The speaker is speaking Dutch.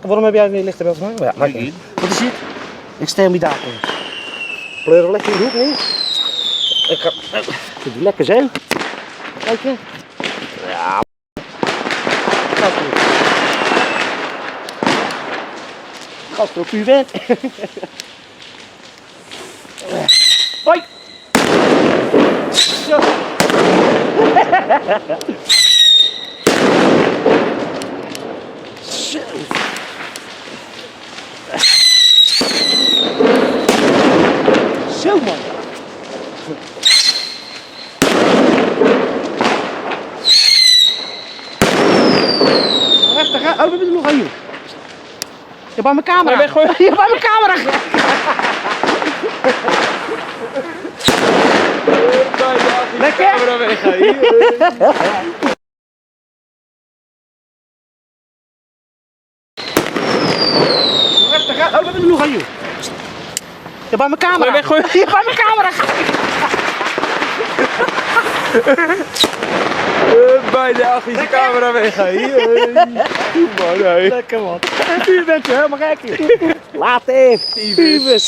Waarom heb jij weer lichter bij mij? Ja, maakt niet. Wat is dit? Ik stel me daar in. Pleuren lekker in de hoek, hè? Ik doe lekker zo. Kijk je? Ja. Gaat goed. Gaat er op uw bed. Hoi! Zo. Zo. Zo man. Rustig hè? Oh, we hebben er nog aan hier. Je bij mijn camera. Je bij mijn camera. Lekker? Rustig hè? Oh, we hebben er nog aan hier. Je bij mijn camera. Je bij mijn camera. Bijna achter je camera weg. Lekker man. U bent helemaal gek hier. Laat even.